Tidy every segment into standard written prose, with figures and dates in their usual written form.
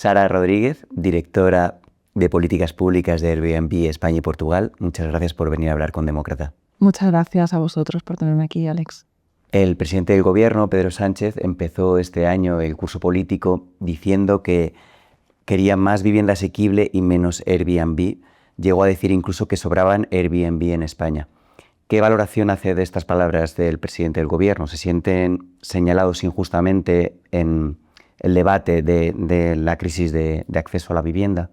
Sara Rodríguez, directora de Políticas Públicas de Airbnb España y Portugal. Muchas gracias por venir a hablar con Demócrata. Muchas gracias a vosotros por tenerme aquí, Alex. El presidente del gobierno, Pedro Sánchez, empezó este año el curso político diciendo que quería más vivienda asequible y menos Airbnb. Llegó a decir incluso que sobraban Airbnb en España. ¿Qué valoración hace de estas palabras del presidente del gobierno? ¿Se sienten señalados injustamente en el debate de la crisis de acceso a la vivienda?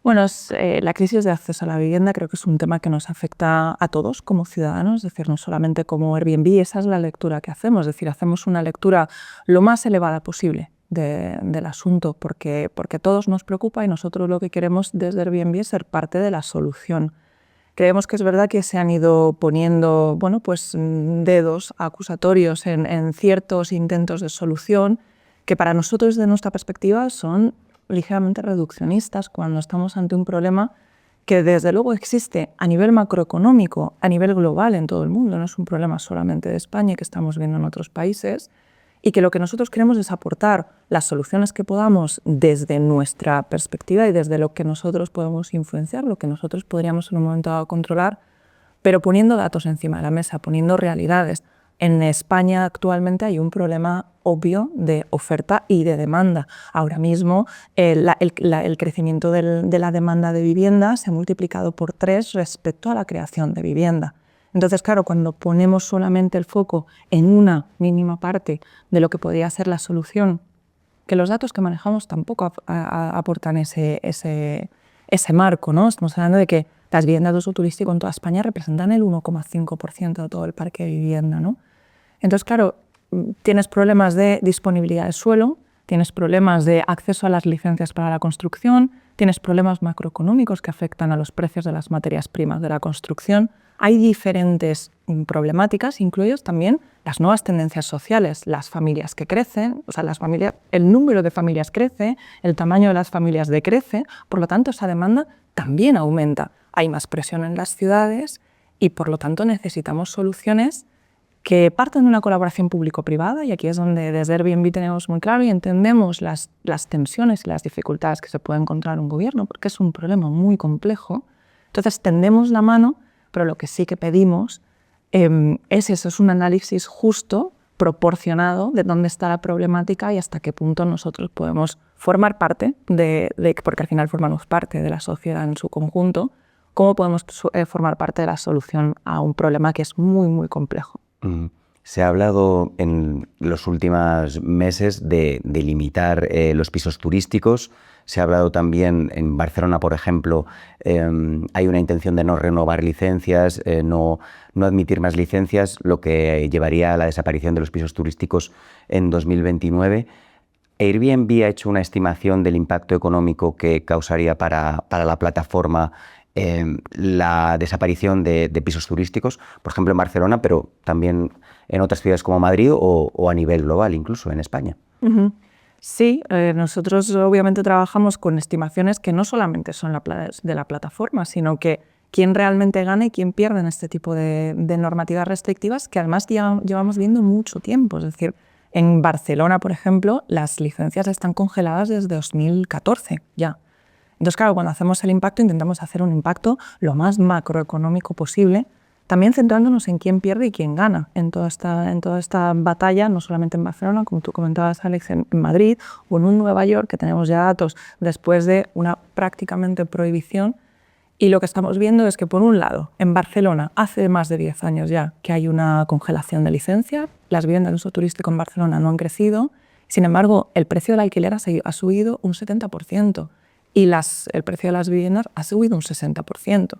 Bueno, la crisis de acceso a la vivienda creo que es un tema que nos afecta a todos como ciudadanos, es decir, no solamente como Airbnb, esa es la lectura que hacemos, es decir, hacemos una lectura lo más elevada posible del asunto porque a todos nos preocupa y nosotros lo que queremos desde Airbnb es ser parte de la solución. Creemos que es verdad que se han ido poniendo dedos acusatorios en ciertos intentos de solución que para nosotros, desde nuestra perspectiva, son ligeramente reduccionistas cuando estamos ante un problema que desde luego existe a nivel macroeconómico, a nivel global en todo el mundo, no es un problema solamente de España que estamos viendo en otros países, y que lo que nosotros queremos es aportar las soluciones que podamos desde nuestra perspectiva y desde lo que nosotros podemos influenciar, lo que nosotros podríamos en un momento dado controlar, pero poniendo datos encima de la mesa, poniendo realidades. En España actualmente hay un problema obvio de oferta y de demanda. Ahora mismo el crecimiento de la demanda de vivienda se ha multiplicado por 3 respecto a la creación de vivienda. Entonces, claro, cuando ponemos solamente el foco en una mínima parte de lo que podría ser la solución, que los datos que manejamos tampoco aportan ese marco, ¿no? Estamos hablando de que las viviendas de uso turístico en toda España representan el 1,5% de todo el parque de vivienda, ¿no? Entonces, claro, tienes problemas de disponibilidad de suelo, tienes problemas de acceso a las licencias para la construcción, tienes problemas macroeconómicos que afectan a los precios de las materias primas de la construcción. Hay diferentes problemáticas, incluidas también las nuevas tendencias sociales, las familias que crecen, o sea, el número de familias crece, el tamaño de las familias decrece, por lo tanto esa demanda también aumenta. Hay más presión en las ciudades y por lo tanto necesitamos soluciones que parten de una colaboración público-privada, y aquí es donde desde Airbnb tenemos muy claro y entendemos las tensiones y las dificultades que se puede encontrar un gobierno, porque es un problema muy complejo. Entonces tendemos la mano, pero lo que sí que pedimos es un análisis justo, proporcionado de dónde está la problemática y hasta qué punto nosotros podemos formar parte, porque al final formamos parte de la sociedad en su conjunto, cómo podemos formar parte de la solución a un problema que es muy, muy complejo. Se ha hablado en los últimos meses de limitar los pisos turísticos. Se ha hablado también en Barcelona, por ejemplo, hay una intención de no renovar licencias, no admitir más licencias, lo que llevaría a la desaparición de los pisos turísticos en 2029. Airbnb ha hecho una estimación del impacto económico que causaría para la plataforma la desaparición de pisos turísticos, por ejemplo en Barcelona, pero también en otras ciudades como Madrid o a nivel global, incluso en España. Uh-huh. Sí, nosotros obviamente trabajamos con estimaciones que no solamente son de la plataforma, sino que quién realmente gana y quién pierde en este tipo de normativas restrictivas que además llevamos viendo mucho tiempo. Es decir, en Barcelona, por ejemplo, las licencias están congeladas desde 2014 ya. Entonces, claro, cuando hacemos el impacto intentamos hacer un impacto lo más macroeconómico posible, también centrándonos en quién pierde y quién gana en toda esta batalla, no solamente en Barcelona, como tú comentabas, Alex, en Madrid o en Nueva York, que tenemos ya datos después de una prácticamente prohibición. Y lo que estamos viendo es que, por un lado, en Barcelona hace más de 10 años ya que hay una congelación de licencias, las viviendas de uso turístico en Barcelona no han crecido, sin embargo, el precio del alquiler ha subido un 70%. Y el precio de las viviendas ha subido un 60%.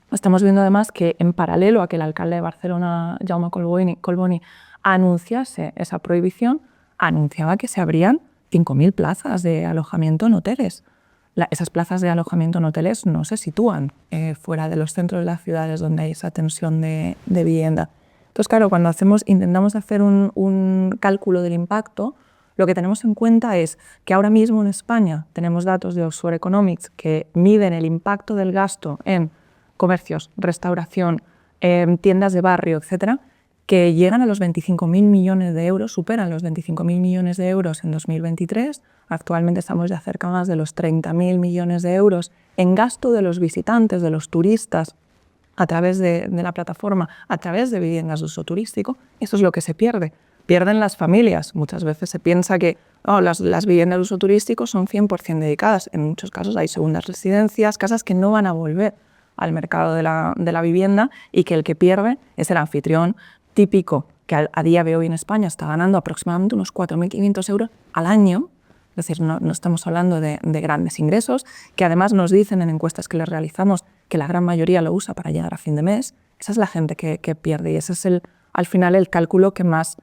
Estamos viendo además que en paralelo a que el alcalde de Barcelona, Jaume Collboni, anunciase esa prohibición, anunciaba que se abrían 5.000 plazas de alojamiento en hoteles. Esas plazas de alojamiento en hoteles no se sitúan fuera de los centros de las ciudades donde hay esa tensión de vivienda. Entonces, claro, cuando intentamos hacer un cálculo del impacto, lo que tenemos en cuenta es que ahora mismo en España tenemos datos de Oxford Economics que miden el impacto del gasto en comercios, restauración, tiendas de barrio, etcétera, que llegan a los 25.000 millones de euros, superan los 25.000 millones de euros en 2023. Actualmente estamos ya cerca más de los 30.000 millones de euros en gasto de los visitantes, de los turistas, a través de la plataforma, a través de viviendas de uso turístico. Eso es lo que se pierde. Pierden las familias. Muchas veces se piensa que las viviendas de uso turístico son 100% dedicadas. En muchos casos hay segundas residencias, casas que no van a volver al mercado de la vivienda y que el que pierde es el anfitrión típico, que a día de hoy en España está ganando aproximadamente unos 4.500 euros al año. Es decir, no estamos hablando de grandes ingresos, que además nos dicen en encuestas que les realizamos que la gran mayoría lo usa para llegar a fin de mes. Esa es la gente que pierde y ese es al final el cálculo que más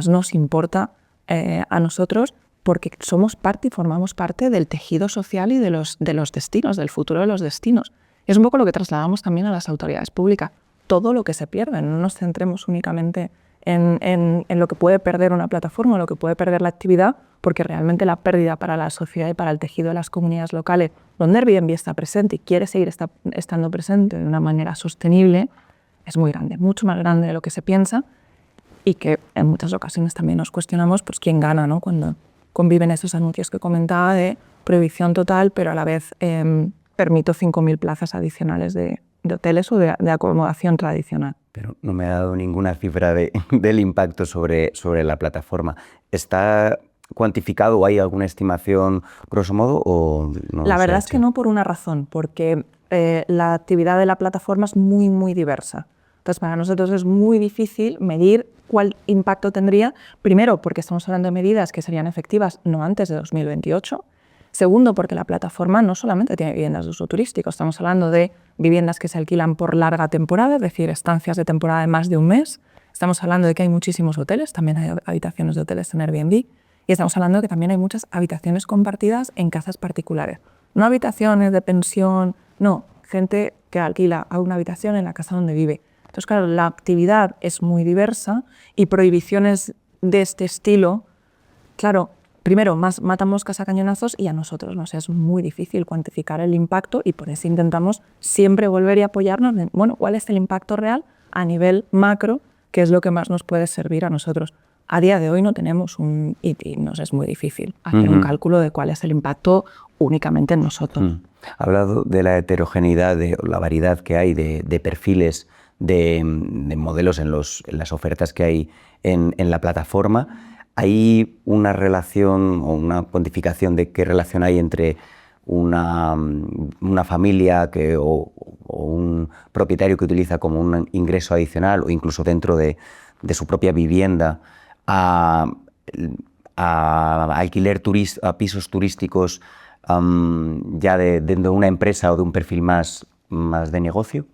nos importa a nosotros, porque somos parte y formamos parte del tejido social y de los destinos, del futuro de los destinos. Es un poco lo que trasladamos también a las autoridades públicas. Todo lo que se pierde, no nos centremos únicamente en lo que puede perder una plataforma, lo que puede perder la actividad, porque realmente la pérdida para la sociedad y para el tejido de las comunidades locales, donde Airbnb está presente y quiere seguir estando presente de una manera sostenible, es muy grande, mucho más grande de lo que se piensa, y que en muchas ocasiones también nos cuestionamos pues, quién gana, ¿no? Cuando conviven esos anuncios que comentaba de prohibición total, pero a la vez permito 5.000 plazas adicionales de hoteles o de acomodación tradicional. Pero no me ha dado ninguna cifra del impacto sobre la plataforma. ¿Está cuantificado o hay alguna estimación grosso modo? O no la verdad es que no, por una razón, porque la actividad de la plataforma es muy, muy diversa. Entonces, para nosotros es muy difícil medir cuál impacto tendría, primero porque estamos hablando de medidas que serían efectivas no antes de 2028, segundo porque la plataforma no solamente tiene viviendas de uso turístico, estamos hablando de viviendas que se alquilan por larga temporada, es decir, estancias de temporada de más de un mes, estamos hablando de que hay muchísimos hoteles, también hay habitaciones de hoteles en Airbnb, y estamos hablando de que también hay muchas habitaciones compartidas en casas particulares, no habitaciones de pensión, no, gente que alquila a una habitación en la casa donde vive. Entonces, claro, la actividad es muy diversa y prohibiciones de este estilo, claro, primero, matan moscas a cañonazos y a nosotros nos es muy difícil cuantificar el impacto y por eso intentamos siempre volver y apoyarnos en, bueno, cuál es el impacto real a nivel macro, que es lo que más nos puede servir a nosotros. A día de hoy no tenemos y nos es muy difícil hacer un cálculo de cuál es el impacto únicamente en nosotros. Ha hablado de la heterogeneidad, de la variedad que hay de perfiles, de modelos en las ofertas que hay en la plataforma. ¿Hay una relación o una cuantificación de qué relación hay entre una familia o un propietario que utiliza como un ingreso adicional o incluso dentro de su propia vivienda a alquiler a pisos turísticos ya de una empresa o de un perfil más de negocio?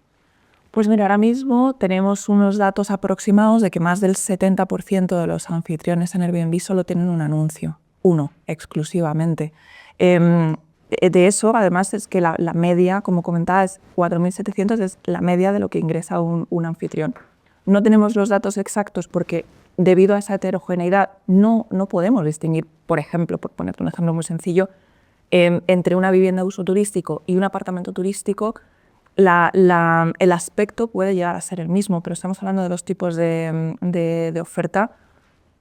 Pues mira, ahora mismo tenemos unos datos aproximados de que más del 70% de los anfitriones en Airbnb solo tienen un anuncio, uno, exclusivamente. De eso, además, es que la media, como comentaba, es 4.700, es la media de lo que ingresa un anfitrión. No tenemos los datos exactos porque debido a esa heterogeneidad no podemos distinguir, por ejemplo, por ponerte un ejemplo muy sencillo, entre una vivienda de uso turístico y un apartamento turístico. El aspecto puede llegar a ser el mismo, pero estamos hablando de dos tipos de oferta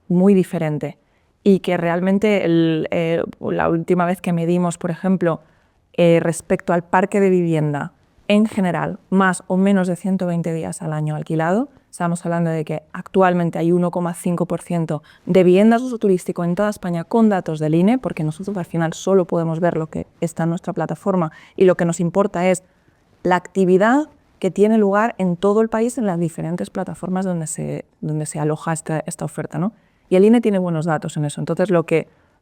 muy diferente y que realmente la última vez que medimos, por ejemplo, respecto al parque de vivienda en general, más o menos de 120 días al año alquilado, estamos hablando de que actualmente hay 1,5% de viviendas de uso turístico en toda España con datos del INE, porque nosotros al final solo podemos ver lo que está en nuestra plataforma y lo que nos importa es la actividad que tiene lugar en todo el país en las diferentes plataformas donde se aloja esta oferta, ¿no? Y el INE tiene buenos datos en eso. Entonces,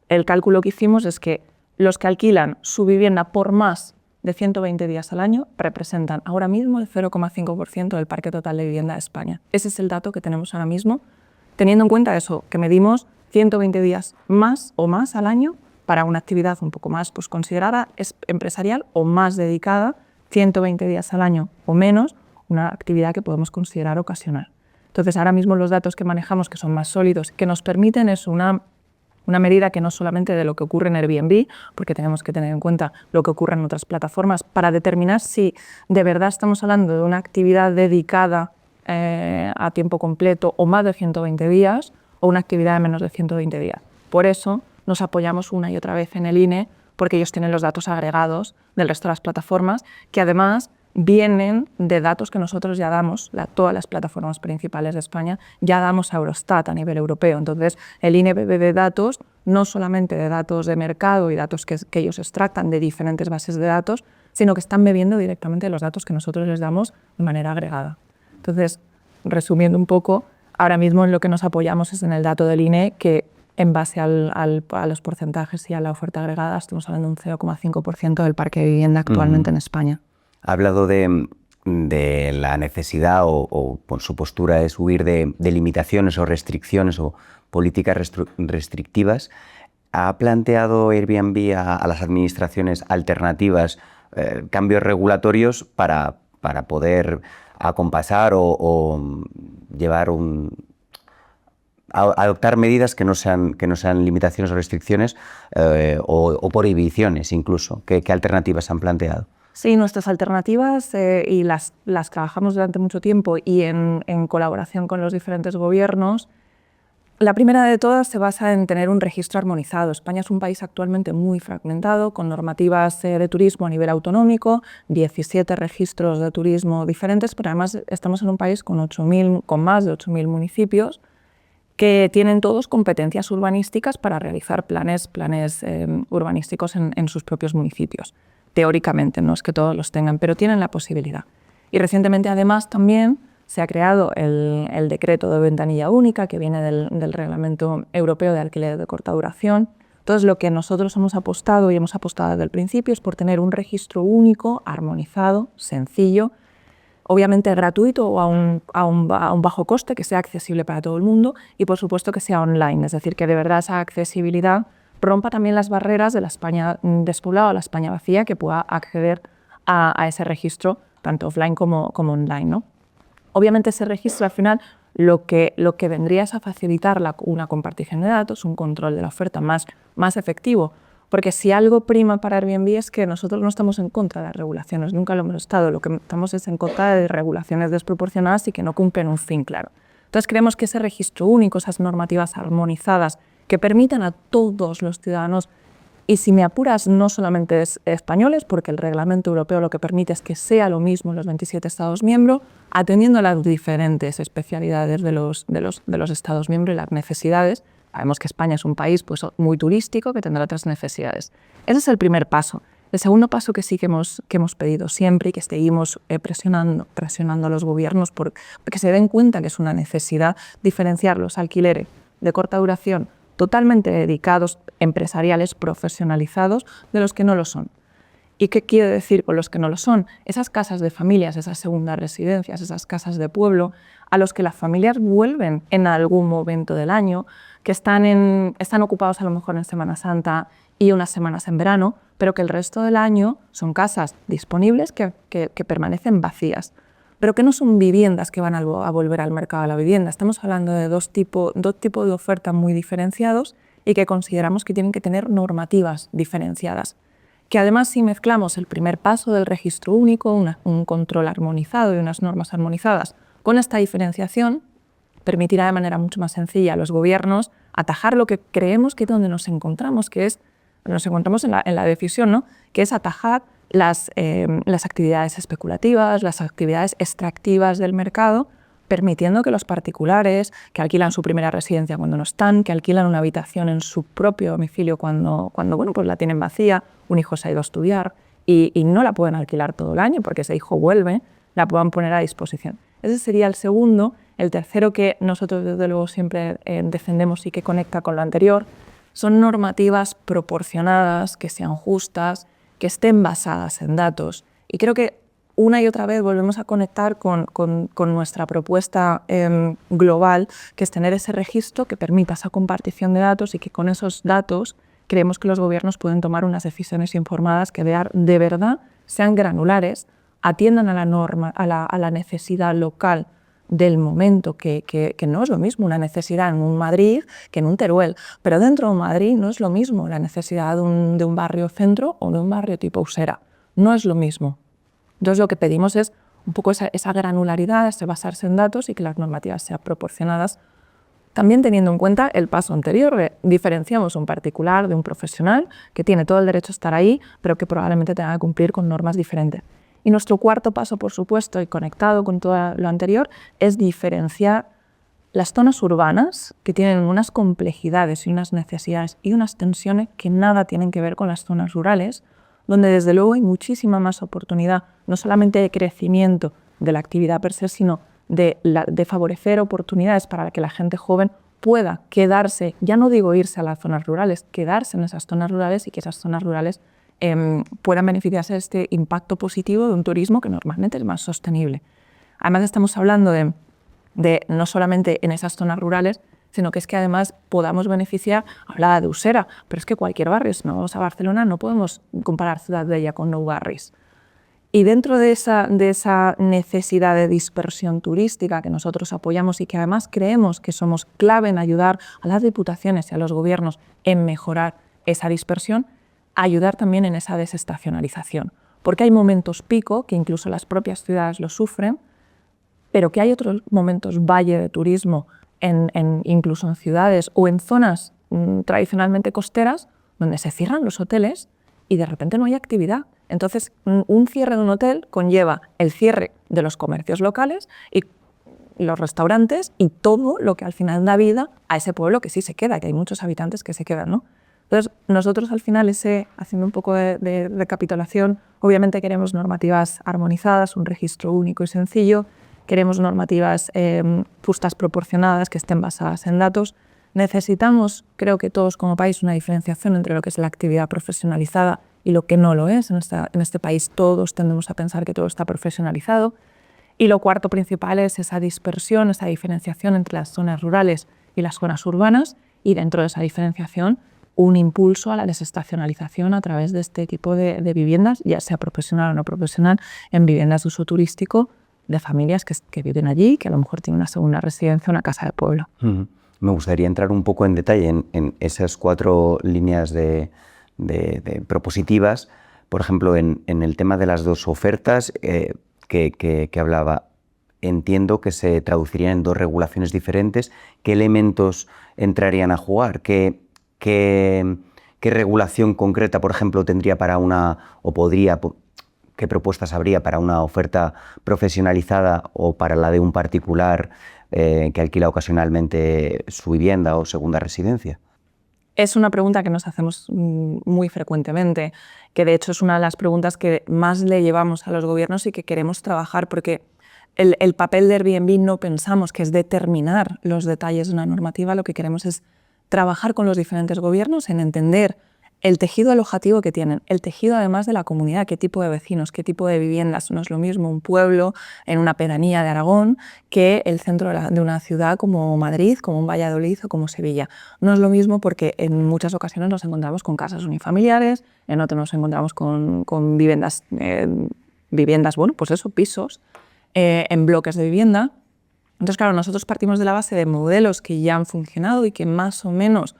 el cálculo que hicimos es que los que alquilan su vivienda por más de 120 días al año representan ahora mismo el 0,5% del parque total de vivienda de España. Ese es el dato que tenemos ahora mismo, teniendo en cuenta eso, que medimos 120 días más o más al año para una actividad un poco más considerada empresarial o más dedicada, 120 días al año o menos, una actividad que podemos considerar ocasional. Entonces, ahora mismo los datos que manejamos, que son más sólidos, que nos permiten es una medida que no solamente de lo que ocurre en Airbnb, porque tenemos que tener en cuenta lo que ocurre en otras plataformas para determinar si de verdad estamos hablando de una actividad dedicada a tiempo completo o más de 120 días o una actividad de menos de 120 días. Por eso nos apoyamos una y otra vez en el INE, porque ellos tienen los datos agregados del resto de las plataformas, que además vienen de datos que nosotros ya damos, todas las plataformas principales de España, ya damos a Eurostat a nivel europeo. Entonces, el INE bebe de datos, no solamente de datos de mercado y datos que ellos extractan de diferentes bases de datos, sino que están bebiendo directamente de los datos que nosotros les damos de manera agregada. Entonces, resumiendo un poco, ahora mismo en lo que nos apoyamos es en el dato del INE, que en base a los porcentajes y a la oferta agregada estamos hablando de un 0,5% del parque de vivienda actualmente en España. Ha hablado de la necesidad o su postura es huir de limitaciones o restricciones o políticas restrictivas. ¿Ha planteado Airbnb a las administraciones alternativas, cambios regulatorios para poder acompasar o llevar adoptar medidas que no sean limitaciones o restricciones o prohibiciones incluso? ¿Qué alternativas han planteado? Sí, nuestras alternativas y las trabajamos durante mucho tiempo y en colaboración con los diferentes gobiernos. La primera de todas se basa en tener un registro armonizado. España es un país actualmente muy fragmentado, con normativas de turismo a nivel autonómico, 17 registros de turismo diferentes, pero además estamos en un país con más de 8.000 municipios que tienen todos competencias urbanísticas para realizar planes urbanísticos en sus propios municipios. Teóricamente, no es que todos los tengan, pero tienen la posibilidad. Y recientemente, además, también se ha creado el decreto de ventanilla única, que viene del Reglamento Europeo de Alquiler de Corta Duración. Entonces, lo que nosotros hemos apostado y hemos apostado desde el principio es por tener un registro único, armonizado, sencillo, obviamente gratuito o a un bajo coste, que sea accesible para todo el mundo y, por supuesto, que sea online, es decir, que de verdad esa accesibilidad rompa también las barreras de la España despoblada o la España vacía, que pueda acceder a ese registro, tanto offline como online, ¿no? Obviamente ese registro al final lo que vendría es a facilitar una compartición de datos, un control de la oferta más efectivo, porque si algo prima para Airbnb es que nosotros no estamos en contra de las regulaciones, nunca lo hemos estado, lo que estamos es en contra de regulaciones desproporcionadas y que no cumplen un fin claro. Entonces creemos que ese registro único, esas normativas armonizadas que permitan a todos los ciudadanos, y si me apuras no solamente españoles, porque el reglamento europeo lo que permite es que sea lo mismo en los 27 Estados miembros, atendiendo a las diferentes especialidades de los Estados miembros y las necesidades. Sabemos que España es un país pues, muy turístico que tendrá otras necesidades. Ese es el primer paso. El segundo paso que sí que hemos pedido siempre y que seguimos presionando a los gobiernos porque se den cuenta que es una necesidad diferenciar los alquileres de corta duración totalmente dedicados, empresariales, profesionalizados, de los que no lo son. ¿Y qué quiere decir con los que no lo son? Esas casas de familias, esas segundas residencias, esas casas de pueblo, a los que las familias vuelven en algún momento del año, que están ocupados a lo mejor en Semana Santa y unas semanas en verano, pero que el resto del año son casas disponibles que permanecen vacías, pero que no son viviendas que van a volver al mercado de la vivienda. Estamos hablando de dos tipos de oferta muy diferenciados y que consideramos que tienen que tener normativas diferenciadas. Que además, si mezclamos el primer paso del registro único, un control armonizado y unas normas armonizadas con esta diferenciación, permitirá de manera mucho más sencilla a los gobiernos atajar lo que creemos que es donde nos encontramos, nos encontramos en la decisión, ¿no? Que es atajar las actividades especulativas, las actividades extractivas del mercado, permitiendo que los particulares que alquilan su primera residencia cuando no están, que alquilan una habitación en su propio domicilio cuando pues la tienen vacía, un hijo se ha ido a estudiar y no la pueden alquilar todo el año porque ese hijo vuelve, la puedan poner a disposición. Ese sería el segundo. El tercero, que nosotros desde luego siempre defendemos y que conecta con lo anterior, son normativas proporcionadas, que sean justas, que estén basadas en datos. Y creo que una y otra vez volvemos a conectar con nuestra propuesta global, que es tener ese registro que permita esa compartición de datos y que con esos datos creemos que los gobiernos pueden tomar unas decisiones informadas que de verdad sean granulares, atiendan a la norma, a la necesidad local del momento, que no es lo mismo una necesidad en un Madrid que en un Teruel, pero dentro de un Madrid no es lo mismo la necesidad de un barrio centro o de un barrio tipo Usera, no es lo mismo. Entonces lo que pedimos es un poco esa granularidad, ese basarse en datos y que las normativas sean proporcionadas, también teniendo en cuenta el paso anterior. Diferenciamos un particular de un profesional que tiene todo el derecho a estar ahí, pero que probablemente tenga que cumplir con normas diferentes. Y nuestro cuarto paso, por supuesto, y conectado con todo lo anterior, es diferenciar las zonas urbanas, que tienen unas complejidades y unas necesidades y unas tensiones que nada tienen que ver con las zonas rurales, donde desde luego hay muchísima más oportunidad, no solamente de crecimiento de la actividad per se, sino de favorecer oportunidades para que la gente joven pueda quedarse, ya no digo irse a las zonas rurales, quedarse en esas zonas rurales y que esas zonas rurales puedan beneficiarse de este impacto positivo de un turismo que normalmente es más sostenible. Además estamos hablando de no solamente en esas zonas rurales, sino que es que además podamos beneficiar, hablaba de Usera, pero es que cualquier barrio, si no vamos a Barcelona, no podemos comparar Ciudad Bella con Nou Barris. Y dentro de esa necesidad de dispersión turística que nosotros apoyamos y que además creemos que somos clave en ayudar a las diputaciones y a los gobiernos en mejorar esa dispersión, ayudar también en esa desestacionalización. Porque hay momentos pico, que incluso las propias ciudades lo sufren, pero que hay otros momentos valle de turismo, incluso en ciudades o en zonas tradicionalmente costeras, donde se cierran los hoteles y de repente no hay actividad. Entonces, un cierre de un hotel conlleva el cierre de los comercios locales y los restaurantes y todo lo que al final da vida a ese pueblo que sí se queda, que hay muchos habitantes que se quedan, ¿no? Entonces, nosotros al final, haciendo un poco de recapitulación, obviamente queremos normativas armonizadas, un registro único y sencillo, queremos normativas justas, proporcionadas, que estén basadas en datos. Necesitamos, creo que todos como país, una diferenciación entre lo que es la actividad profesionalizada y lo que no lo es. En este país todos tendemos a pensar que todo está profesionalizado. Y lo cuarto principal es esa dispersión, esa diferenciación entre las zonas rurales y las zonas urbanas, y dentro de esa diferenciación un impulso a la desestacionalización a través de este tipo de viviendas, ya sea profesional o no profesional, en viviendas de uso turístico de familias que viven allí, que a lo mejor tienen una segunda residencia, una casa de pueblo. Me gustaría entrar un poco en detalle en esas 4 líneas de propositivas. Por ejemplo, en el tema de las 2 ofertas que hablaba, entiendo que se traducirían en 2 regulaciones diferentes. ¿Qué elementos entrarían a jugar? ¿Qué regulación concreta, por ejemplo, tendría para una, o podría, qué propuestas habría para una oferta profesionalizada o para la de un particular que alquila ocasionalmente su vivienda o segunda residencia? Es una pregunta que nos hacemos muy frecuentemente, que de hecho es una de las preguntas que más le llevamos a los gobiernos y que queremos trabajar, porque el papel de Airbnb no pensamos que es determinar los detalles de una normativa, lo que queremos es trabajar con los diferentes gobiernos en entender el tejido alojativo que tienen, el tejido además de la comunidad, qué tipo de vecinos, qué tipo de viviendas. No es lo mismo un pueblo en una pedanía de Aragón que el centro de una ciudad como Madrid, como un Valladolid o como Sevilla. No es lo mismo porque en muchas ocasiones nos encontramos con casas unifamiliares, en otras nos encontramos con viviendas, bueno, pues eso, pisos, en bloques de vivienda. Entonces, claro, nosotros partimos de la base de modelos que ya han funcionado y que más o menos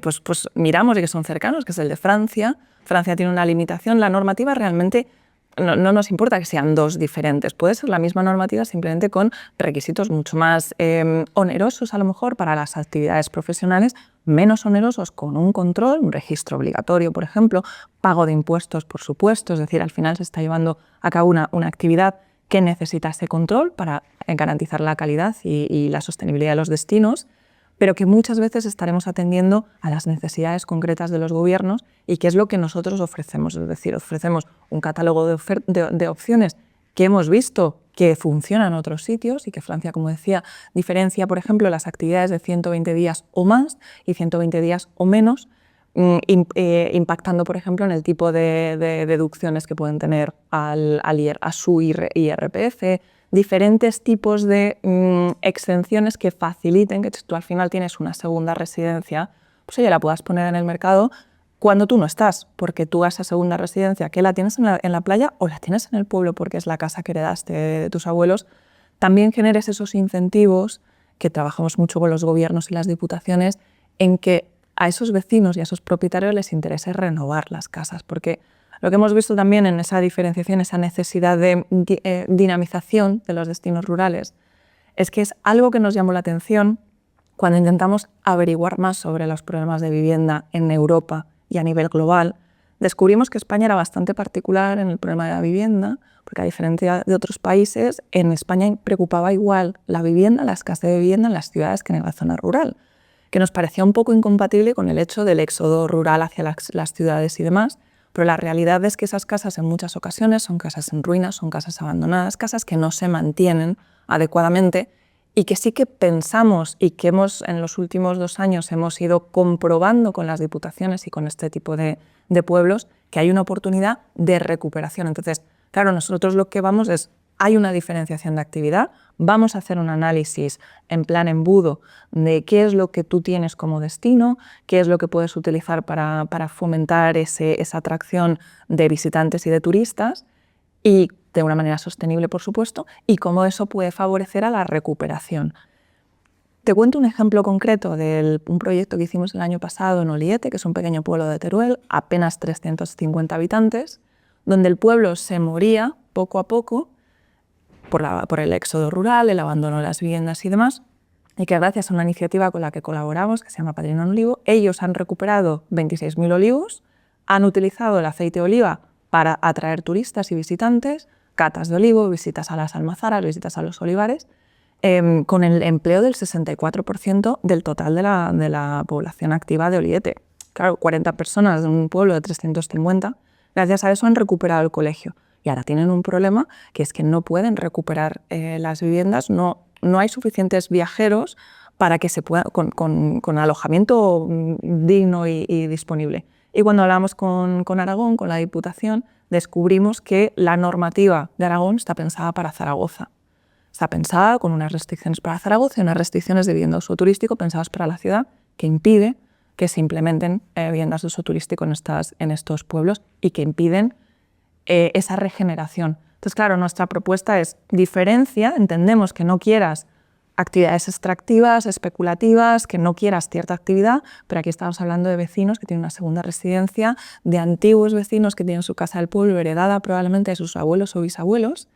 pues miramos y que son cercanos, que es el de Francia. Francia tiene una limitación. La normativa realmente no nos importa que sean 2 diferentes. Puede ser la misma normativa simplemente con requisitos mucho más onerosos a lo mejor para las actividades profesionales, menos onerosos con un control, un registro obligatorio, por ejemplo, pago de impuestos, por supuesto. Es decir, al final se está llevando a cabo una actividad que necesita ese control para garantizar la calidad y la sostenibilidad de los destinos, pero que muchas veces estaremos atendiendo a las necesidades concretas de los gobiernos y que es lo que nosotros ofrecemos. Es decir, ofrecemos un catálogo de opciones que hemos visto que funcionan en otros sitios y que Francia, como decía, diferencia, por ejemplo, las actividades de 120 días o más y 120 días o menos, impactando, por ejemplo, en el tipo de deducciones que pueden tener a su IRPF, diferentes tipos de exenciones que faciliten que tú al final tienes una segunda residencia, pues ya la puedas poner en el mercado cuando tú no estás, porque tú a esa segunda residencia que la tienes en la playa o la tienes en el pueblo porque es la casa que heredaste de tus abuelos, también generes esos incentivos que trabajamos mucho con los gobiernos y las diputaciones en que a esos vecinos y a esos propietarios les interese renovar las casas, porque Lo que hemos visto también en esa diferenciación, esa necesidad de dinamización de los destinos rurales, es que es algo que nos llamó la atención cuando intentamos averiguar más sobre los problemas de vivienda en Europa y a nivel global. Descubrimos que España era bastante particular en el problema de la vivienda, porque a diferencia de otros países, en España preocupaba igual la vivienda, la escasez de vivienda en las ciudades que en la zona rural, que nos parecía un poco incompatible con el hecho del éxodo rural hacia las ciudades y demás, pero la realidad es que esas casas en muchas ocasiones son casas en ruinas, son casas abandonadas, casas que no se mantienen adecuadamente y que sí que pensamos y que en los últimos 2 años hemos ido comprobando con las diputaciones y con este tipo de pueblos que hay una oportunidad de recuperación. Entonces, claro, nosotros lo que vamos es, hay una diferenciación de actividad, vamos a hacer un análisis en plan embudo de qué es lo que tú tienes como destino, qué es lo que puedes utilizar para fomentar esa atracción de visitantes y de turistas, y de una manera sostenible, por supuesto, y cómo eso puede favorecer a la recuperación. Te cuento un ejemplo concreto de un proyecto que hicimos el año pasado en Oliete, que es un pequeño pueblo de Teruel, apenas 350 habitantes, donde el pueblo se moría poco a poco por el éxodo rural, el abandono de las viviendas y demás, y que gracias a una iniciativa con la que colaboramos, que se llama Patrimonio Olivo, ellos han recuperado 26.000 olivos, han utilizado el aceite de oliva para atraer turistas y visitantes, catas de olivo, visitas a las almazaras, visitas a los olivares, con el empleo del 64% del total de la población activa de Oliete. Claro, 40 personas de un pueblo de 350, gracias a eso han recuperado el colegio. Y ahora tienen un problema, que es que no pueden recuperar las viviendas, no hay suficientes viajeros para que se pueda, con alojamiento digno y disponible. Y cuando hablamos con Aragón, con la Diputación, descubrimos que la normativa de Aragón está pensada para Zaragoza. Está pensada con unas restricciones para Zaragoza y unas restricciones de vivienda de uso turístico pensadas para la ciudad, que impide que se implementen viviendas de uso turístico en estos pueblos y que impiden esa regeneración. Entonces, claro, nuestra propuesta es diferencia, entendemos que no quieras actividades extractivas, especulativas, que no quieras cierta actividad, pero aquí estamos hablando de vecinos que tienen una segunda residencia, de antiguos vecinos que tienen su casa del pueblo heredada probablemente de sus abuelos o bisabuelos,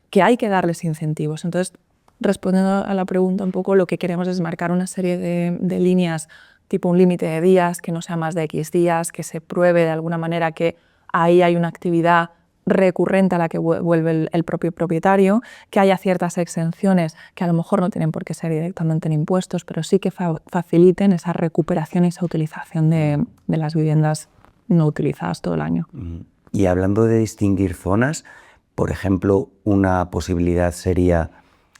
que hay que darles incentivos. Entonces, respondiendo a la pregunta un poco, lo que queremos es marcar una serie de líneas, tipo un límite de días, que no sea más de X días, que se pruebe de alguna manera que ahí hay una actividad recurrente a la que vuelve el propio propietario, que haya ciertas exenciones que a lo mejor no tienen por qué ser directamente en impuestos, pero sí que faciliten esa recuperación y esa utilización de las viviendas no utilizadas todo el año. Y hablando de distinguir zonas, por ejemplo, una posibilidad sería,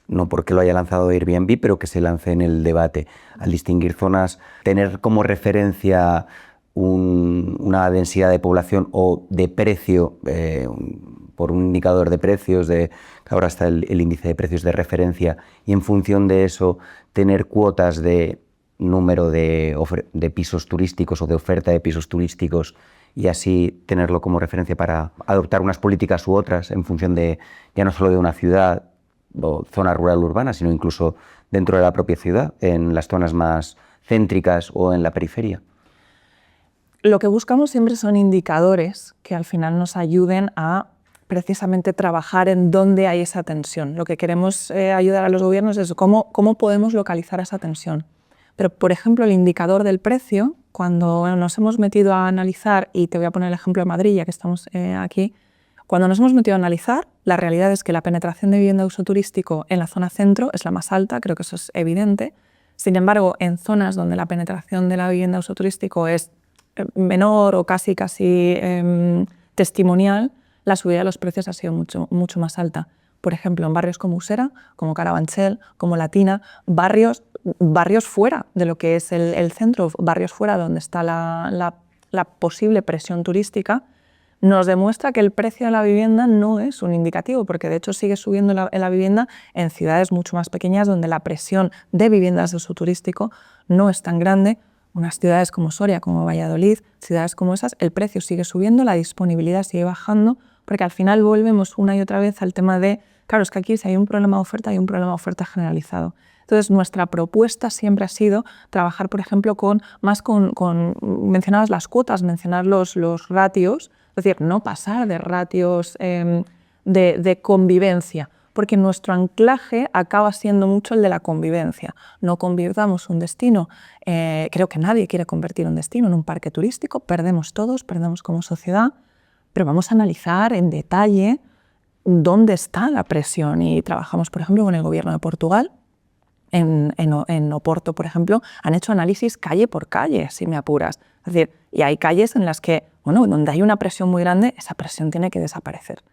no porque lo haya lanzado Airbnb, pero que se lance en el debate, al distinguir zonas, tener como referencia una densidad de población o de precio, por un indicador de precios, que ahora está el índice de precios de referencia, y en función de eso tener cuotas de número de pisos turísticos o de oferta de pisos turísticos, y así tenerlo como referencia para adoptar unas políticas u otras en función de ya no solo de una ciudad o zona rural urbana, sino incluso dentro de la propia ciudad, en las zonas más céntricas o en la periferia. Lo que buscamos siempre son indicadores que al final nos ayuden a precisamente trabajar en dónde hay esa tensión. Lo que queremos ayudar a los gobiernos es cómo podemos localizar esa tensión. Pero, por ejemplo, el indicador del precio, cuando nos hemos metido a analizar, y te voy a poner el ejemplo de Madrid, ya que estamos aquí, cuando nos hemos metido a analizar, la realidad es que la penetración de vivienda de uso turístico en la zona centro es la más alta, creo que eso es evidente. Sin embargo, en zonas donde la penetración de la vivienda de uso turístico es menor o casi testimonial, la subida de los precios ha sido mucho más alta. Por ejemplo, en barrios como Usera, como Carabanchel, como Latina, barrios fuera de lo que es el centro, barrios fuera donde está la posible presión turística, nos demuestra que el precio de la vivienda no es un indicativo, porque de hecho sigue subiendo la vivienda en ciudades mucho más pequeñas donde la presión de viviendas de uso turístico no es tan grande. Unas ciudades como Soria, como Valladolid, ciudades como esas, el precio sigue subiendo, la disponibilidad sigue bajando, porque al final volvemos una y otra vez al tema de, claro, es que aquí si hay un problema de oferta, hay un problema de oferta generalizado. Entonces, Entonces, nuestra propuesta siempre ha sido trabajar, por ejemplo, mencionabas las cuotas, mencionar los ratios, es decir, no pasar de ratios de convivencia, porque nuestro anclaje acaba siendo mucho el de la convivencia. No convirtamos un destino, creo que nadie quiere convertir un destino en un parque turístico, perdemos todos, perdemos como sociedad, pero vamos a analizar en detalle dónde está la presión y trabajamos, por ejemplo, con el gobierno de Portugal. En Oporto, por ejemplo, han hecho análisis calle por calle, si me apuras. Es decir, y hay calles en las que, bueno, donde hay una presión muy grande, esa presión tiene que desaparecer.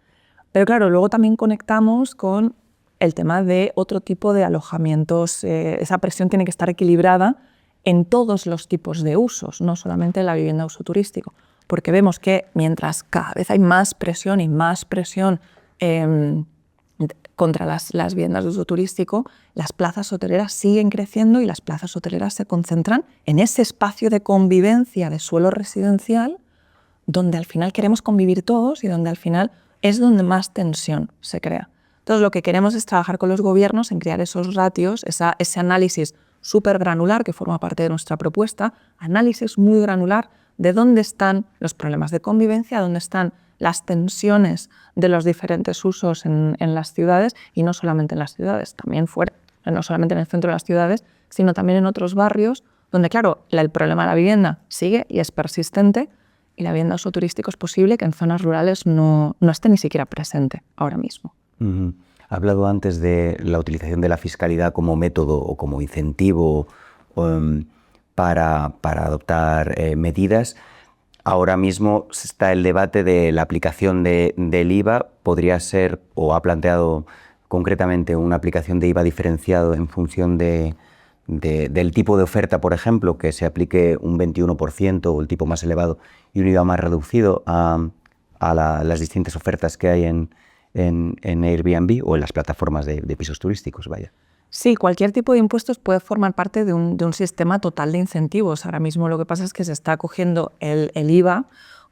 Pero claro, luego también conectamos con el tema de otro tipo de alojamientos. Esa presión tiene que estar equilibrada en todos los tipos de usos, no solamente en la vivienda de uso turístico, porque vemos que mientras cada vez hay más presión y más presión contra las viviendas de uso turístico, las plazas hoteleras siguen creciendo y las plazas hoteleras se concentran en ese espacio de convivencia de suelo residencial donde al final queremos convivir todos y donde al final es donde más tensión se crea. Entonces, lo que queremos es trabajar con los gobiernos en crear esos ratios, ese análisis súper granular que forma parte de nuestra propuesta, análisis muy granular de dónde están los problemas de convivencia, dónde están las tensiones de los diferentes usos en las ciudades, y no solamente en las ciudades, también fuera, no solamente en el centro de las ciudades, sino también en otros barrios donde, claro, el problema de la vivienda sigue y es persistente, y la vivienda de uso turístico es posible que en zonas rurales no esté ni siquiera presente ahora mismo. Ha hablado antes de la utilización de la fiscalidad como método o como incentivo para adoptar medidas. Ahora mismo está el debate de la aplicación del IVA. Podría ser, o ha planteado concretamente, una aplicación de IVA diferenciado en función del tipo de oferta, por ejemplo, que se aplique un 21% o el tipo más elevado y un IVA más reducido a las distintas ofertas que hay en Airbnb o en las plataformas de pisos turísticos, vaya. Sí, cualquier tipo de impuestos puede formar parte de un sistema total de incentivos. Ahora mismo lo que pasa es que se está cogiendo el IVA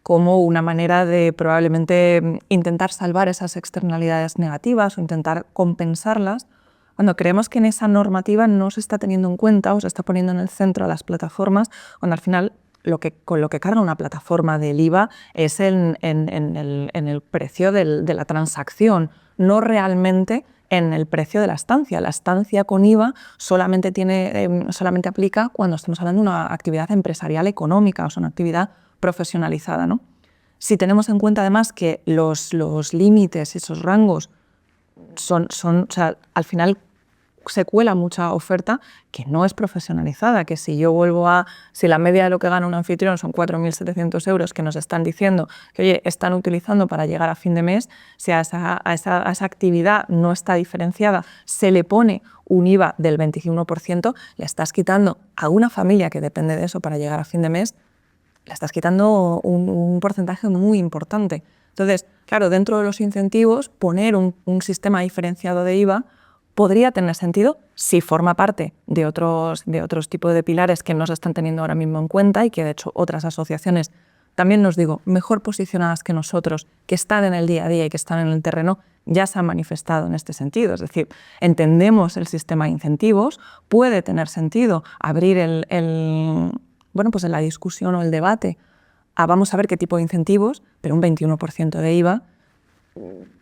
como una manera de probablemente intentar salvar esas externalidades negativas o intentar compensarlas, cuando creemos que en esa normativa no se está teniendo en cuenta o se está poniendo en el centro a las plataformas, cuando al final con lo que carga una plataforma del IVA es en el precio de la transacción, no realmente en el precio de la estancia. La estancia con IVA solamente aplica cuando estamos hablando de una actividad empresarial económica, o sea, una actividad profesionalizada, ¿no? Si tenemos en cuenta además que los límites, esos rangos, o sea, al final se cuela mucha oferta que no es profesionalizada, que si la media de lo que gana un anfitrión son 4.700 euros que nos están diciendo que, oye, están utilizando para llegar a fin de mes, si a esa actividad no está diferenciada, se le pone un IVA del 21%, le estás quitando a una familia que depende de eso para llegar a fin de mes, le estás quitando un porcentaje muy importante. Entonces, claro, dentro de los incentivos, poner un sistema diferenciado de IVA podría tener sentido si forma parte de otros tipos de pilares que no se están teniendo ahora mismo en cuenta y que, de hecho, otras asociaciones, también nos digo, mejor posicionadas que nosotros, que están en el día a día y que están en el terreno, ya se han manifestado en este sentido. Es decir, entendemos el sistema de incentivos, puede tener sentido abrir en la discusión o el debate vamos a ver qué tipo de incentivos, pero un 21% de IVA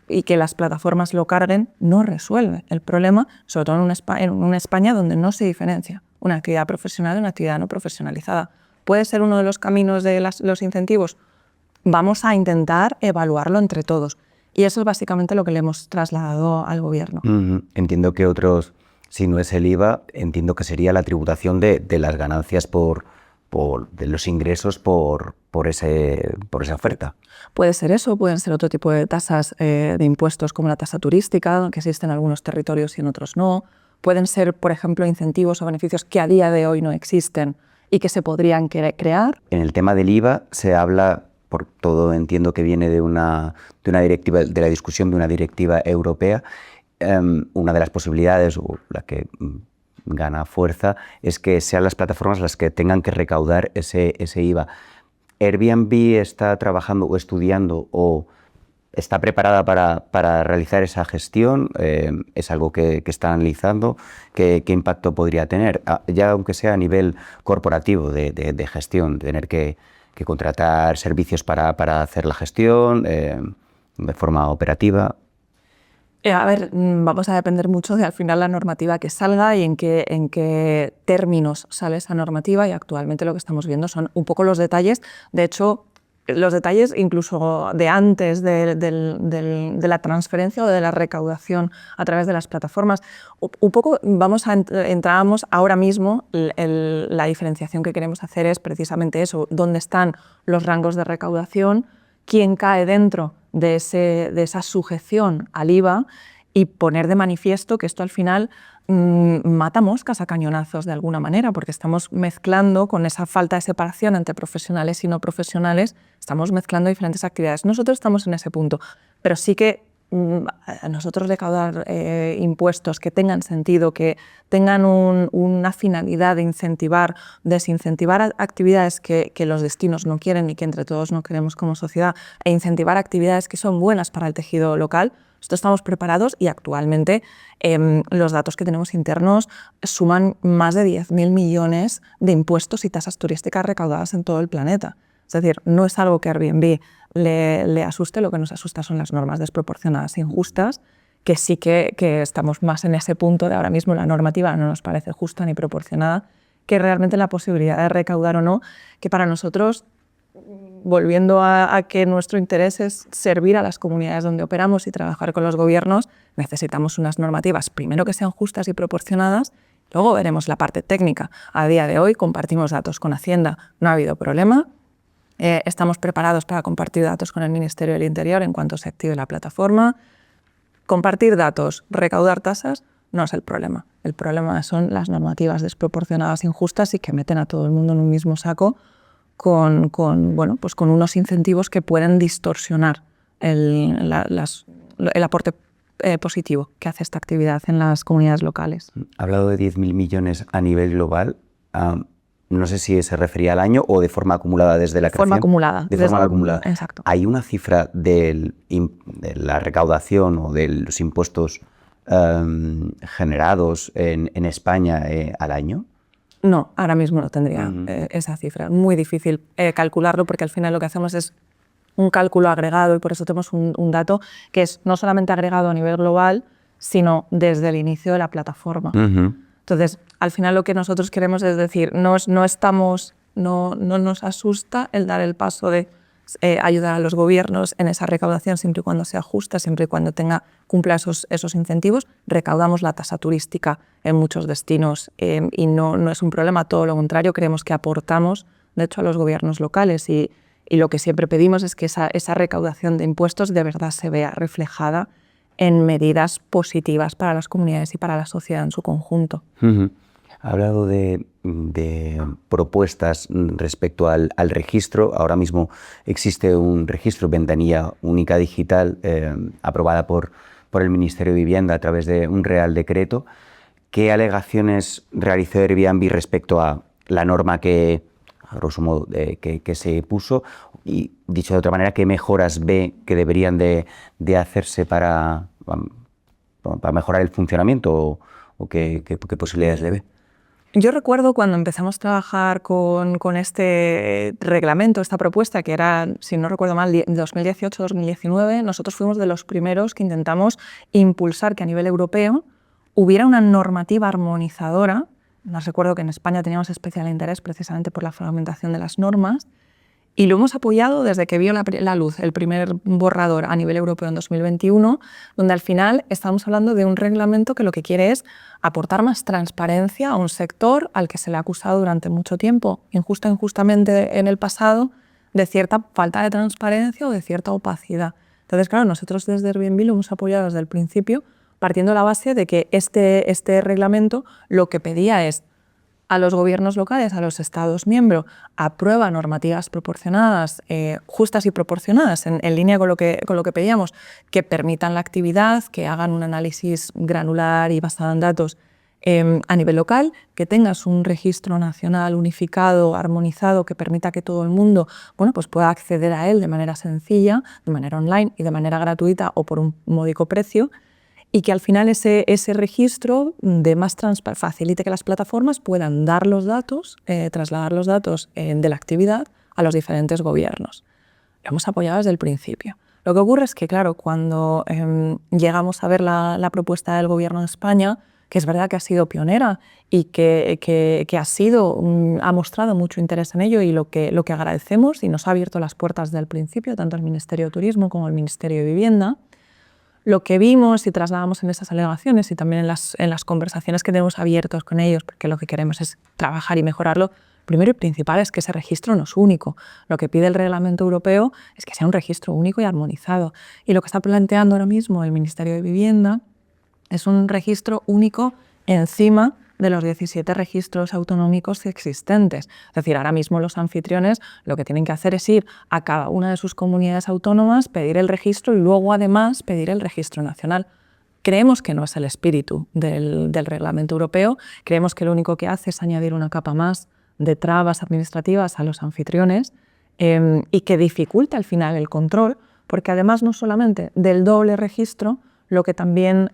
y que las plataformas lo carguen no resuelve el problema, sobre todo en una España donde no se diferencia una actividad profesional de una actividad no profesionalizada. ¿Puede ser uno de los caminos de los incentivos? Vamos a intentar evaluarlo entre todos. Y eso es básicamente lo que le hemos trasladado al gobierno. Entiendo que otros, si no es el IVA, entiendo que sería la tributación de las ganancias de los ingresos por esa oferta. Puede ser eso, pueden ser otro tipo de tasas de impuestos como la tasa turística, que existe en algunos territorios y en otros no. Pueden ser, por ejemplo, incentivos o beneficios que a día de hoy no existen y que se podrían crear. En el tema del IVA se habla, por todo entiendo que viene de una directiva, de la discusión de una directiva europea. Una de las posibilidades, o la que gana fuerza, es que sean las plataformas las que tengan que recaudar ese IVA. Airbnb está trabajando o estudiando o ¿Está preparada para realizar esa gestión? ¿Es algo que está analizando? ¿Qué impacto podría tener? Ya aunque sea a nivel corporativo de gestión, tener que contratar servicios para hacer la gestión de forma operativa. A ver, vamos a depender mucho de al final la normativa que salga y en qué términos sale esa normativa, y actualmente lo que estamos viendo son un poco los detalles. De hecho, los detalles incluso de antes de la transferencia o de la recaudación a través de las plataformas. Un poco entramos ahora mismo, la diferenciación que queremos hacer es precisamente eso, dónde están los rangos de recaudación, quién cae dentro de esa sujeción al IVA, y poner de manifiesto que esto al final mata moscas a cañonazos de alguna manera, porque estamos mezclando con esa falta de separación entre profesionales y no profesionales, estamos mezclando diferentes actividades. Nosotros estamos en ese punto, pero sí que a nosotros recaudar impuestos que tengan sentido, que tengan una finalidad de incentivar, desincentivar actividades que los destinos no quieren y que entre todos no queremos como sociedad, e incentivar actividades que son buenas para el tejido local. Nosotros estamos preparados y actualmente los datos que tenemos internos suman más de 10.000 millones de impuestos y tasas turísticas recaudadas en todo el planeta. Es decir, no es algo que Airbnb le asuste, lo que nos asusta son las normas desproporcionadas e injustas, que sí que estamos más en ese punto de ahora mismo la normativa no nos parece justa ni proporcionada, que realmente la posibilidad de recaudar o no, que para nosotros, volviendo a que nuestro interés es servir a las comunidades donde operamos y trabajar con los gobiernos, necesitamos unas normativas, primero que sean justas y proporcionadas, luego veremos la parte técnica. A día de hoy compartimos datos con Hacienda, no ha habido problema. Estamos preparados para compartir datos con el Ministerio del Interior en cuanto se active la plataforma. Compartir datos, recaudar tasas, no es el problema. El problema son las normativas desproporcionadas, injustas y que meten a todo el mundo en un mismo saco con unos incentivos que pueden distorsionar el aporte positivo que hace esta actividad en las comunidades locales. Ha hablado de 10.000 millones a nivel global. No sé si se refería al año o de forma acumulada desde la creación. De forma acumulada. Exacto. ¿Hay una cifra de la recaudación o de los impuestos generados en España al año? No, ahora mismo no tendría esa cifra. Muy difícil calcularlo, porque al final lo que hacemos es un cálculo agregado, y por eso tenemos un dato que es no solamente agregado a nivel global, sino desde el inicio de la plataforma. Entonces, al final lo que nosotros queremos es decir, no nos asusta el dar el paso de ayudar a los gobiernos en esa recaudación siempre y cuando sea justa, siempre y cuando cumpla esos incentivos. Recaudamos la tasa turística en muchos destinos y no es un problema, todo lo contrario, creemos que aportamos, de hecho, a los gobiernos locales, y lo que siempre pedimos es que esa recaudación de impuestos de verdad se vea reflejada en medidas positivas para las comunidades y para la sociedad en su conjunto. Ha hablado de propuestas respecto al registro. Ahora mismo existe un registro, ventanilla única digital, aprobada por el Ministerio de Vivienda a través de un Real Decreto. ¿Qué alegaciones realizó Airbnb respecto a la norma que, a grosso modo, que se puso? Y, dicho de otra manera, ¿qué mejoras ve que deberían de hacerse para mejorar el funcionamiento o qué posibilidades le ve? Yo recuerdo cuando empezamos a trabajar con este reglamento, esta propuesta, que era, si no recuerdo mal, 2018-2019, nosotros fuimos de los primeros que intentamos impulsar que a nivel europeo hubiera una normativa armonizadora. Nos recuerdo que en España teníamos especial interés precisamente por la fragmentación de las normas, y lo hemos apoyado desde que vio la luz el primer borrador a nivel europeo en 2021, donde al final estamos hablando de un reglamento que lo que quiere es aportar más transparencia a un sector al que se le ha acusado durante mucho tiempo, injustamente en el pasado, de cierta falta de transparencia o de cierta opacidad. Entonces, claro, nosotros desde Airbnb lo hemos apoyado desde el principio, partiendo de la base de que este reglamento lo que pedía es a los gobiernos locales, a los Estados miembros, aprueba normativas proporcionadas, justas y proporcionadas, en línea con lo que pedíamos, que permitan la actividad, que hagan un análisis granular y basado en datos a nivel local, que tengas un registro nacional unificado, armonizado, que permita que todo el mundo pues pueda acceder a él de manera sencilla, de manera online y de manera gratuita o por un módico precio, y que al final ese registro facilite que las plataformas puedan dar los datos, trasladar los datos de la actividad a los diferentes gobiernos. Lo hemos apoyado desde el principio. Lo que ocurre es que, claro, cuando llegamos a ver la propuesta del Gobierno de España, que es verdad que ha sido pionera y que ha mostrado mucho interés en ello, y lo que agradecemos, y nos ha abierto las puertas desde el principio, tanto el Ministerio de Turismo como el Ministerio de Vivienda, lo que vimos y trasladamos en esas alegaciones y también en las conversaciones que tenemos abiertos con ellos, porque lo que queremos es trabajar y mejorarlo, primero y principal es que ese registro no es único. Lo que pide el reglamento europeo es que sea un registro único y armonizado. Y lo que está planteando ahora mismo el Ministerio de Vivienda es un registro único encima de los 17 registros autonómicos existentes. Es decir, ahora mismo los anfitriones lo que tienen que hacer es ir a cada una de sus comunidades autónomas, pedir el registro y luego además pedir el registro nacional. Creemos que no es el espíritu del reglamento europeo, creemos que lo único que hace es añadir una capa más de trabas administrativas a los anfitriones y que dificulta al final el control, porque además no solamente del doble registro, lo que también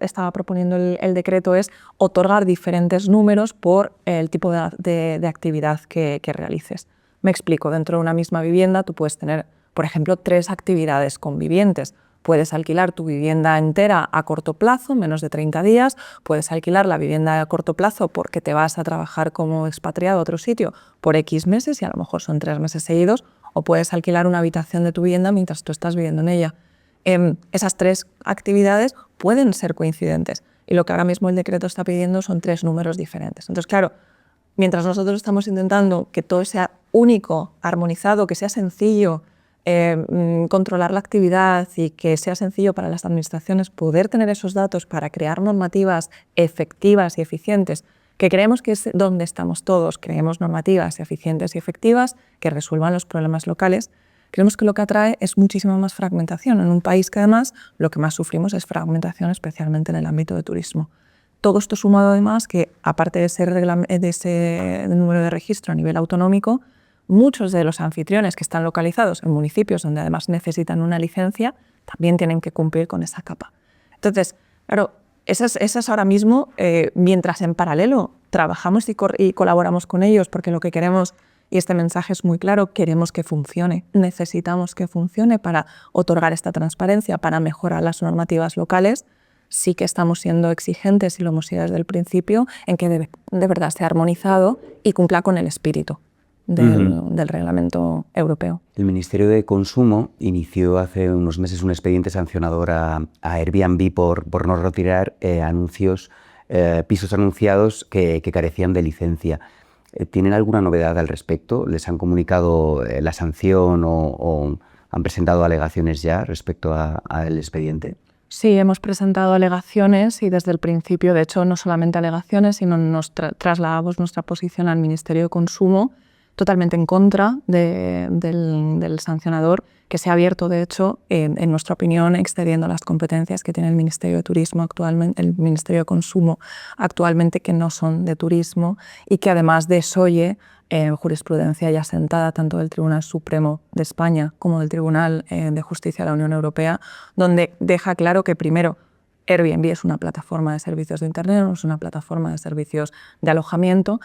estaba proponiendo el decreto es otorgar diferentes números por el tipo de actividad que realices. Me explico, dentro de una misma vivienda tú puedes tener, por ejemplo, 3 actividades convivientes. Puedes alquilar tu vivienda entera a corto plazo, menos de 30 días, puedes alquilar la vivienda a corto plazo porque te vas a trabajar como expatriado a otro sitio por X meses y a lo mejor son 3 meses seguidos, o puedes alquilar una habitación de tu vivienda mientras tú estás viviendo en ella. Esas 3 actividades pueden ser coincidentes y lo que ahora mismo el decreto está pidiendo son 3 números diferentes. Entonces, claro, mientras nosotros estamos intentando que todo sea único, armonizado, que sea sencillo, controlar la actividad y que sea sencillo para las administraciones poder tener esos datos para crear normativas efectivas y eficientes, que creemos que es donde estamos todos, creemos normativas eficientes y efectivas que resuelvan los problemas locales, creemos que lo que atrae es muchísima más fragmentación en un país que además lo que más sufrimos es fragmentación, especialmente en el ámbito de turismo. Todo esto sumado además que, aparte de ese número de registro a nivel autonómico, muchos de los anfitriones que están localizados en municipios donde además necesitan una licencia también tienen que cumplir con esa capa. Entonces, claro, esas ahora mismo, mientras en paralelo trabajamos y colaboramos con ellos, porque lo que queremos, y este mensaje es muy claro, queremos que funcione, necesitamos que funcione para otorgar esta transparencia, para mejorar las normativas locales, sí que estamos siendo exigentes y lo hemos sido desde el principio en que de verdad esté armonizado y cumpla con el espíritu del reglamento europeo. El Ministerio de Consumo inició hace unos meses un expediente sancionador a Airbnb por no retirar pisos anunciados que carecían de licencia. ¿Tienen alguna novedad al respecto? ¿Les han comunicado la sanción o han presentado alegaciones ya respecto al expediente? Sí, hemos presentado alegaciones y desde el principio, de hecho, no solamente alegaciones, sino nos trasladamos nuestra posición al Ministerio de Consumo totalmente en contra del sancionador, que se ha abierto, de hecho, en nuestra opinión, excediendo las competencias que tiene el Ministerio de Turismo actualmente, el Ministerio de Consumo actualmente, que no son de turismo y que además desoye jurisprudencia ya sentada tanto del Tribunal Supremo de España como del Tribunal de Justicia de la Unión Europea, donde deja claro que primero Airbnb es una plataforma de servicios de Internet, no es una plataforma de servicios de alojamiento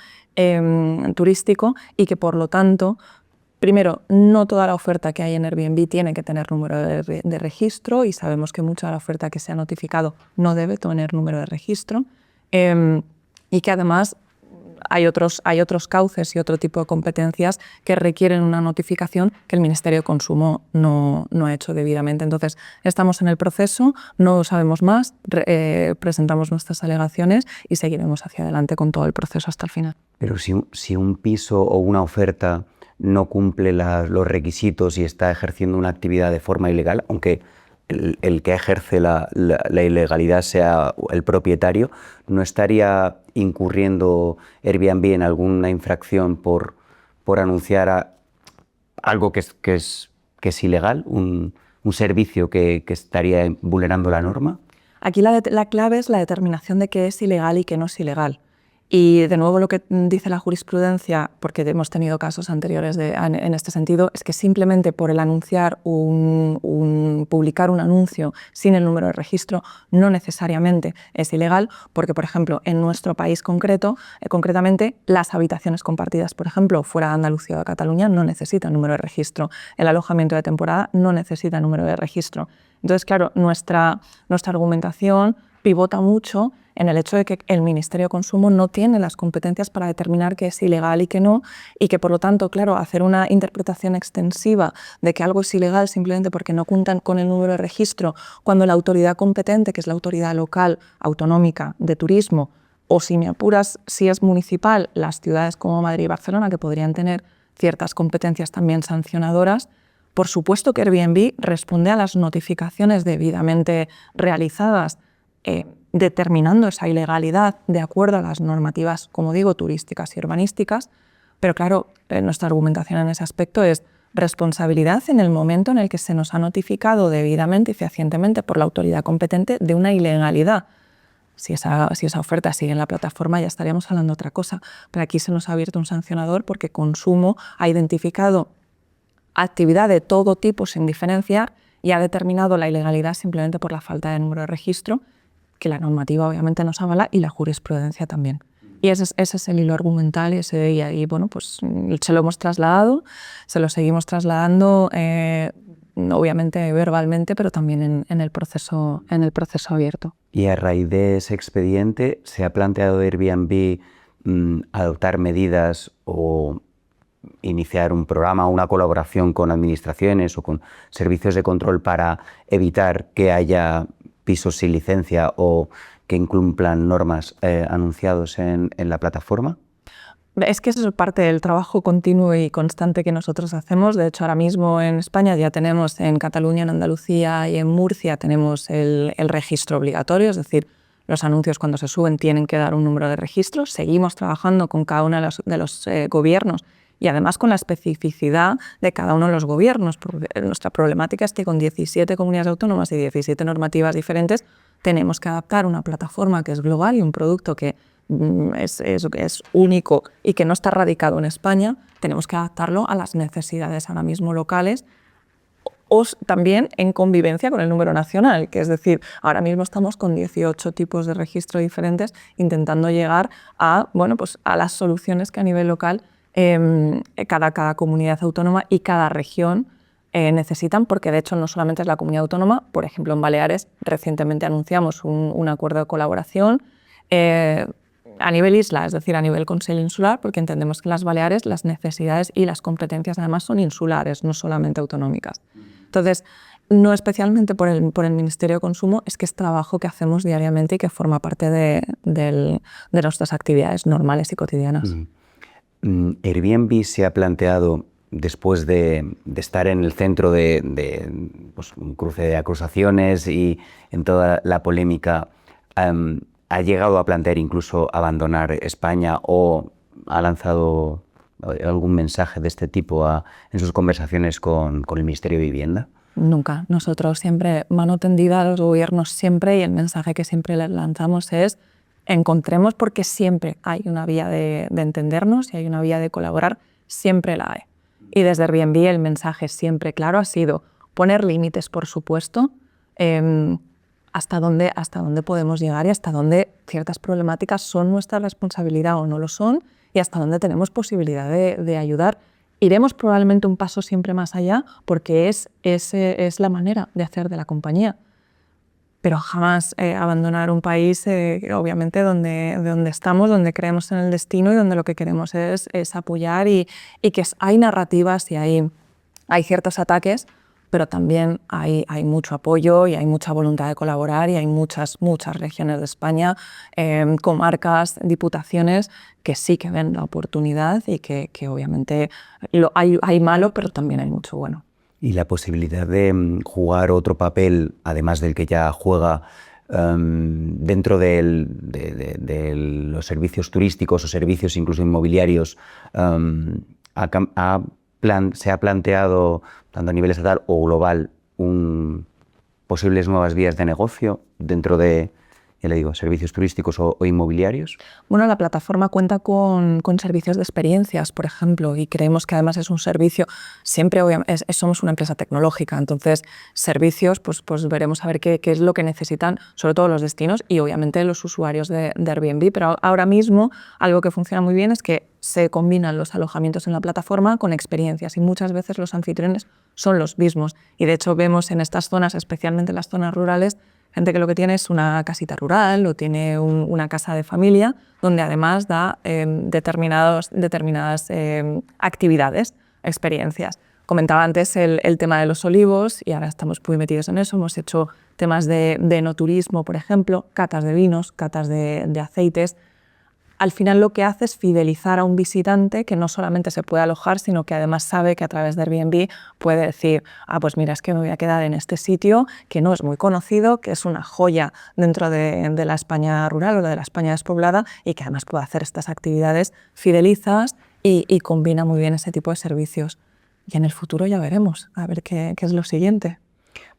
turístico y que por lo tanto, primero, no toda la oferta que hay en Airbnb tiene que tener número de registro y sabemos que mucha de la oferta que se ha notificado no debe tener número de registro y que además hay otros cauces y otro tipo de competencias que requieren una notificación que el Ministerio de Consumo no ha hecho debidamente. Entonces, estamos en el proceso, no sabemos más, presentamos nuestras alegaciones y seguiremos hacia adelante con todo el proceso hasta el final. Pero si un piso o una oferta no cumple los requisitos y está ejerciendo una actividad de forma ilegal, aunque el que ejerce la ilegalidad sea el propietario, ¿no estaría incurriendo Airbnb en alguna infracción por anunciar algo que es ilegal, un servicio que estaría vulnerando la norma? Aquí la clave es la determinación de qué es ilegal y qué no es ilegal. Y de nuevo lo que dice la jurisprudencia, porque hemos tenido casos anteriores en este sentido, es que simplemente por el anunciar publicar un anuncio sin el número de registro no necesariamente es ilegal, porque por ejemplo en nuestro país concretamente las habitaciones compartidas, por ejemplo, fuera de Andalucía o de Cataluña no necesitan número de registro. El alojamiento de temporada no necesita número de registro. Entonces, claro, nuestra argumentación pivota mucho en el hecho de que el Ministerio de Consumo no tiene las competencias para determinar qué es ilegal y qué no, y que por lo tanto, claro, hacer una interpretación extensiva de que algo es ilegal simplemente porque no cuentan con el número de registro, cuando la autoridad competente, que es la autoridad local, autonómica, de turismo, o si me apuras, si es municipal, las ciudades como Madrid y Barcelona, que podrían tener ciertas competencias también sancionadoras, por supuesto que Airbnb responde a las notificaciones debidamente realizadas, determinando esa ilegalidad de acuerdo a las normativas, como digo, turísticas y urbanísticas, pero claro, nuestra argumentación en ese aspecto es responsabilidad en el momento en el que se nos ha notificado debidamente y fehacientemente por la autoridad competente de una ilegalidad. Si esa oferta sigue en la plataforma ya estaríamos hablando de otra cosa, pero aquí se nos ha abierto un sancionador porque Consumo ha identificado actividad de todo tipo sin diferenciar y ha determinado la ilegalidad simplemente por la falta de número de registro, que la normativa obviamente nos avala y la jurisprudencia también. Y ese es el hilo argumental y ahí, bueno, pues se lo hemos trasladado, se lo seguimos trasladando, obviamente verbalmente, pero también en el proceso abierto. Y a raíz de ese expediente, ¿se ha planteado Airbnb adoptar medidas o iniciar un programa o una colaboración con administraciones o con servicios de control para evitar que haya pisos sin licencia o que incumplan normas anunciados en la plataforma? Es que eso es parte del trabajo continuo y constante que nosotros hacemos. De hecho, ahora mismo en España ya tenemos, en Cataluña, en Andalucía y en Murcia, tenemos el registro obligatorio, es decir, los anuncios cuando se suben tienen que dar un número de registro. Seguimos trabajando con cada uno de los gobiernos y además con la especificidad de cada uno de los gobiernos, porque nuestra problemática es que con 17 comunidades autónomas y 17 normativas diferentes tenemos que adaptar una plataforma que es global y un producto que es único y que no está radicado en España, tenemos que adaptarlo a las necesidades ahora mismo locales o también en convivencia con el número nacional, que es decir, ahora mismo estamos con 18 tipos de registro diferentes intentando llegar a, bueno, pues a las soluciones que a nivel local cada comunidad autónoma y cada región necesitan, porque de hecho no solamente es la comunidad autónoma, por ejemplo en Baleares recientemente anunciamos un acuerdo de colaboración a nivel isla, es decir, a nivel Consell Insular, porque entendemos que en las Baleares las necesidades y las competencias además son insulares, no solamente autonómicas. Entonces, no especialmente por el Ministerio de Consumo, es que es trabajo que hacemos diariamente y que forma parte de nuestras actividades normales y cotidianas. Airbnb se ha planteado, después de estar en el centro de pues, un cruce de acusaciones y en toda la polémica, ¿ha llegado a plantear incluso abandonar España o ha lanzado algún mensaje de este tipo en sus conversaciones con el Ministerio de Vivienda? Nunca. Nosotros siempre, mano tendida a los gobiernos siempre, y el mensaje que siempre les lanzamos es encontremos, porque siempre hay una vía de entendernos y hay una vía de colaborar, siempre la hay. Y desde Airbnb el mensaje siempre claro ha sido poner límites, por supuesto, hasta dónde podemos llegar y hasta dónde ciertas problemáticas son nuestra responsabilidad o no lo son y hasta dónde tenemos posibilidad de ayudar. Iremos probablemente un paso siempre más allá porque es la manera de hacer de la compañía. Pero jamás abandonar un país, obviamente, donde estamos, donde creemos en el destino y donde lo que queremos es apoyar y que hay narrativas y hay ciertos ataques, pero también hay mucho apoyo y hay mucha voluntad de colaborar y hay muchas regiones de España, comarcas, diputaciones que sí que ven la oportunidad y que obviamente hay malo, pero también hay mucho bueno. Y la posibilidad de jugar otro papel, además del que ya juega, dentro de los servicios turísticos o servicios incluso inmobiliarios, se ha planteado, tanto a nivel estatal o global, un posibles nuevas vías de negocio dentro de, ya le digo, servicios turísticos o inmobiliarios? Bueno, la plataforma cuenta con servicios de experiencias, por ejemplo, y creemos que además es un servicio, siempre somos una empresa tecnológica, entonces servicios, pues veremos a ver qué es lo que necesitan, sobre todo los destinos y obviamente los usuarios de Airbnb, pero ahora mismo algo que funciona muy bien es que se combinan los alojamientos en la plataforma con experiencias y muchas veces los anfitriones son los mismos y de hecho vemos en estas zonas, especialmente en las zonas rurales, gente que lo que tiene es una casita rural o tiene una casa de familia donde además da determinadas actividades, experiencias. Comentaba antes el tema de los olivos y ahora estamos muy metidos en eso. Hemos hecho temas de enoturismo, por ejemplo, catas de vinos, catas de aceites. Al final lo que hace es fidelizar a un visitante que no solamente se puede alojar, sino que además sabe que a través de Airbnb puede decir, pues mira, es que me voy a quedar en este sitio que no es muy conocido, que es una joya dentro de la España rural o de la España despoblada y que además puede hacer estas actividades, fidelizas y combina muy bien ese tipo de servicios. Y en el futuro ya veremos, a ver qué es lo siguiente.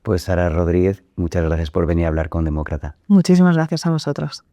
Pues Sara Rodríguez, muchas gracias por venir a hablar con Demócrata. Muchísimas gracias a vosotros.